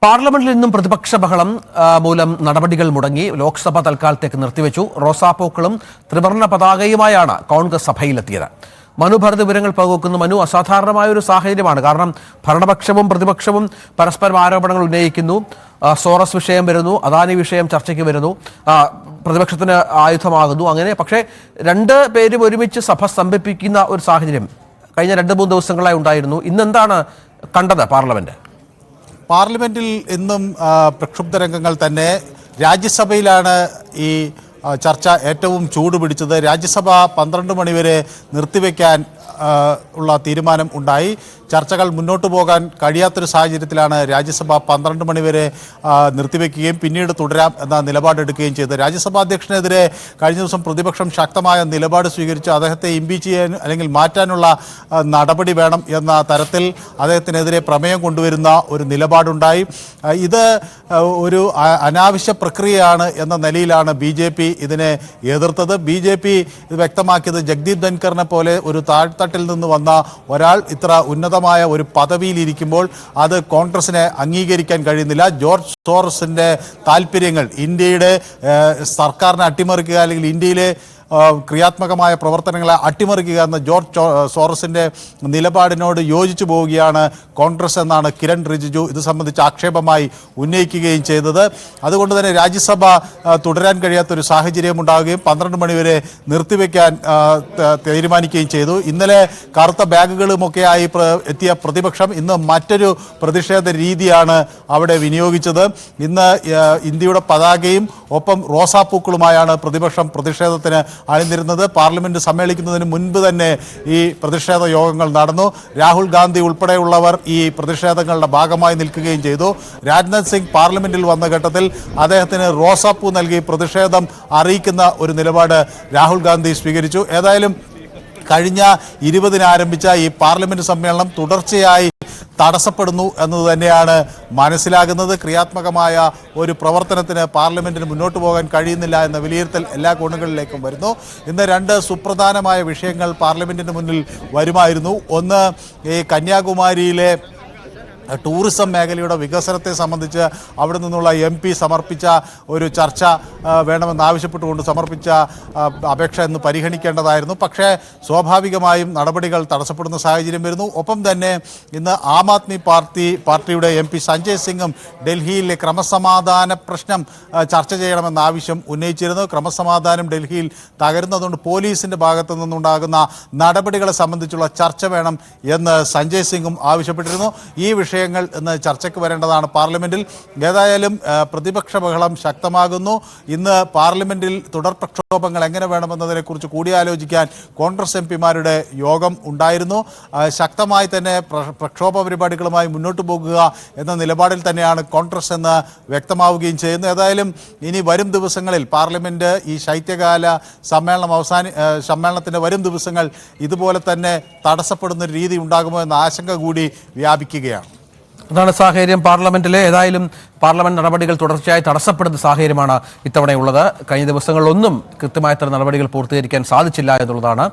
പാർലമെന്റിൽ നിന്നും പ്രതിപക്ഷ ബഹളം മൂലം നടപടികൾ മുടങ്ങി. ലോക്സഭ തൽക്കാലത്തേക്ക് നിർത്തിവെച്ചു. റോസാപ്പൂക്കളും ത്രിവർണ്ണ പതാകയുമായാണ് കോൺഗ്രസ് സഭയിലെത്തിയത്. മനു ഭരത് വിവരങ്ങൾ പങ്കുവെക്കുന്നു. മനു, അസാധാരണമായ ഒരു സാഹചര്യമാണ്. കാരണം ഭരണപക്ഷവും പ്രതിപക്ഷവും പരസ്പരം ആരോപണങ്ങൾ ഉന്നയിക്കുന്നു. സോറസ് വിഷയം വരുന്നു, അദാനി വിഷയം ചർച്ചയ്ക്ക് വരുന്നു, പ്രതിപക്ഷത്തിന് ആയുധമാകുന്നു. അങ്ങനെ പക്ഷേ രണ്ട് പേരും ഒരുമിച്ച് സഭ സ്തംഭിപ്പിക്കുന്ന ഒരു സാഹചര്യം കഴിഞ്ഞ 2-3 ദിവസങ്ങളായി ഉണ്ടായിരുന്നു. ഇന്നെന്താണ് കണ്ടത് പാർലമെന്റിൽ ഇന്നും പ്രക്ഷുബ്ധ രംഗങ്ങൾ തന്നെ. രാജ്യസഭയിലാണ് ഈ ചർച്ച ഏറ്റവും ചൂടുപിടിച്ചത്. രാജ്യസഭ 12 മണിവരെ നിർത്തിവെക്കാൻ ഉള്ള തീരുമാനം ഉണ്ടായി. ചർച്ചകൾ മുന്നോട്ട് പോകാൻ കഴിയാത്തൊരു സാഹചര്യത്തിലാണ് രാജ്യസഭ 12 മണിവരെ നിർത്തിവെക്കുകയും പിന്നീട് തുടരാം എന്ന നിലപാടെടുക്കുകയും ചെയ്തത്. രാജ്യസഭാ അധ്യക്ഷനെതിരെ കഴിഞ്ഞ ദിവസം പ്രതിപക്ഷം ശക്തമായ നിലപാട് സ്വീകരിച്ചു. അദ്ദേഹത്തെ ഇംപീച്ച് ചെയ്യാൻ അല്ലെങ്കിൽ മാറ്റാനുള്ള നടപടി വേണം എന്ന തരത്തിൽ അദ്ദേഹത്തിനെതിരെ പ്രമേയം കൊണ്ടുവരുന്ന ഒരു നിലപാടുണ്ടായി. ഇത് ഒരു അനാവശ്യ പ്രക്രിയയാണ് എന്ന നിലയിലാണ് BJP ഇതിനെ എതിർത്തത്. BJP ഇത് വ്യക്തമാക്കിയത് ജഗ്ദീപ് ധൻഖറിനെ പോലെ ഒരു താഴ്ത്തട്ടിൽ നിന്ന് വന്ന ഒരാൾ ഇത്ര ഉന്നതമായ ഒരു പദവിയിലിരിക്കുമ്പോൾ അത് കോൺഗ്രസിനെ അംഗീകരിക്കാൻ കഴിയുന്നില്ല. ജോർജ് സോറസിൻ്റെ താല്പര്യങ്ങൾ, ഇന്ത്യയുടെ സർക്കാരിനെ അട്ടിമറിക്കുക അല്ലെങ്കിൽ ഇന്ത്യയിലെ ക്രിയാത്മകമായ പ്രവർത്തനങ്ങളെ അട്ടിമറിക്കുക എന്ന ജോർജ് സോറസിൻ്റെ നിലപാടിനോട് യോജിച്ചു പോവുകയാണ് കോൺഗ്രസ് എന്നാണ് കിരൺ റിജിജു ഇത് സംബന്ധിച്ച് ആക്ഷേപമായി ഉന്നയിക്കുകയും ചെയ്തത്. അതുകൊണ്ട് തന്നെ രാജ്യസഭ തുടരാൻ കഴിയാത്തൊരു സാഹചര്യം ഉണ്ടാവുകയും 12 മണിവരെ നിർത്തിവെക്കാൻ തീരുമാനിക്കുകയും ചെയ്തു. ഇന്നലെ കറുത്ത ബാഗുകളുമൊക്കെയായി എത്തിയ പ്രതിപക്ഷം ഇന്ന് മറ്റൊരു പ്രതിഷേധ രീതിയാണ് അവിടെ വിനിയോഗിച്ചത്. ഇന്ന് ഇന്ത്യയുടെ പതാകയും ഒപ്പം റോസാപ്പൂക്കളുമായാണ് പ്രതിപക്ഷം പ്രതിഷേധത്തിന് അണിനിരുന്നത്. പാർലമെന്റ് സമ്മേളിക്കുന്നതിന് മുൻപ് തന്നെ ഈ പ്രതിഷേധ യോഗങ്ങൾ നടന്നു. രാഹുൽ ഗാന്ധി ഉൾപ്പെടെയുള്ളവർ ഈ പ്രതിഷേധങ്ങളുടെ ഭാഗമായി നിൽക്കുകയും ചെയ്തു. രാജ്നാഥ് സിംഗ് പാർലമെന്റിൽ വന്ന ഘട്ടത്തിൽ അദ്ദേഹത്തിന് റോസാപ്പൂ നൽകി പ്രതിഷേധം അറിയിക്കുന്ന ഒരു നിലപാട് രാഹുൽ ഗാന്ധി സ്വീകരിച്ചു. ഏതായാലും കഴിഞ്ഞ 20-ന് ആരംഭിച്ച ഈ പാർലമെന്റ് സമ്മേളനം തുടർച്ചയായി തടസ്സപ്പെടുന്നു എന്നത് തന്നെയാണ് മനസ്സിലാകുന്നത്. ക്രിയാത്മകമായ ഒരു പ്രവർത്തനത്തിന് പാർലമെന്റിന് മുന്നോട്ട് പോകാൻ കഴിയുന്നില്ല എന്ന വിലയിരുത്തൽ എല്ലാ കോണുകളിലേക്കും വരുന്നു. ഇന്ന് 2 സുപ്രധാനമായ വിഷയങ്ങൾ പാർലമെന്റിന് മുന്നിൽ വരുമായിരുന്നു. ഒന്ന്, ഈ കന്യാകുമാരിയിലെ ടൂറിസം മേഖലയുടെ വികസനത്തെ സംബന്ധിച്ച് അവിടെ നിന്നുള്ള MP സമർപ്പിച്ച ഒരു ചർച്ച വേണമെന്നാവശ്യപ്പെട്ടുകൊണ്ട് സമർപ്പിച്ച അപേക്ഷ ഇന്ന് പരിഗണിക്കേണ്ടതായിരുന്നു. പക്ഷേ സ്വാഭാവികമായും നടപടികൾ തടസ്സപ്പെടുന്ന സാഹചര്യം വരുന്നു. ഒപ്പം തന്നെ ഇന്ന് ആം ആദ്മി പാർട്ടിയുടെ MP സഞ്ജയ് സിംഗും ഡൽഹിയിലെ ക്രമസമാധാന പ്രശ്നം ചർച്ച ചെയ്യണമെന്ന ആവശ്യം ഉന്നയിച്ചിരുന്നു. ക്രമസമാധാനം ഡൽഹിയിൽ തകരുന്നതുകൊണ്ട് പോലീസിൻ്റെ ഭാഗത്തു നിന്നുണ്ടാകുന്ന നടപടികളെ സംബന്ധിച്ചുള്ള ചർച്ച വേണം എന്ന് സഞ്ജയ് സിംഗും ആവശ്യപ്പെട്ടിരുന്നു. ഈ വിഷയങ്ങൾ ഇന്ന് ചർച്ചയ്ക്ക് വരേണ്ടതാണ് പാർലമെന്റിൽ. ഏതായാലും പ്രതിപക്ഷ ബഹളം ശക്തമാകുന്നു. ഇന്ന് പാർലമെന്റിൽ തുടർ പ്രക്ഷോഭങ്ങൾ എങ്ങനെ വേണമെന്നതിനെക്കുറിച്ച് കൂടിയാലോചിക്കാൻ കോൺഗ്രസ് MP-മാരുടെ യോഗം ഉണ്ടായിരുന്നു. ശക്തമായി തന്നെ പ്രക്ഷോഭ പരിപാടികളുമായി മുന്നോട്ട് പോകുക എന്ന നിലപാടിൽ തന്നെയാണ് കോൺഗ്രസ് എന്ന് വ്യക്തമാവുകയും ചെയ്യുന്നു. ഏതായാലും ഇനി വരും ദിവസങ്ങളിൽ പാർലമെന്റ് ഈ ശൈത്യകാല സമ്മേളനത്തിൻ്റെ വരും ദിവസങ്ങൾ ഇതുപോലെ തന്നെ തടസ്സപ്പെടുന്ന ഒരു രീതി ഉണ്ടാകുമോ എന്ന ആശങ്ക കൂടി വ്യാപിക്കുകയാണ്. അതാണ് സാഹചര്യം പാർലമെന്റിലെ. ഏതായാലും പാർലമെന്റ് നടപടികൾ തുടർച്ചയായി തടസ്സപ്പെടുന്ന സാഹചര്യമാണ് ഇത്തവണയുള്ളത്. കഴിഞ്ഞ ദിവസങ്ങളിലൊന്നും കൃത്യമായ നടപടികൾ പൂർത്തീകരിക്കാൻ സാധിച്ചില്ല എന്നുള്ളതാണ്.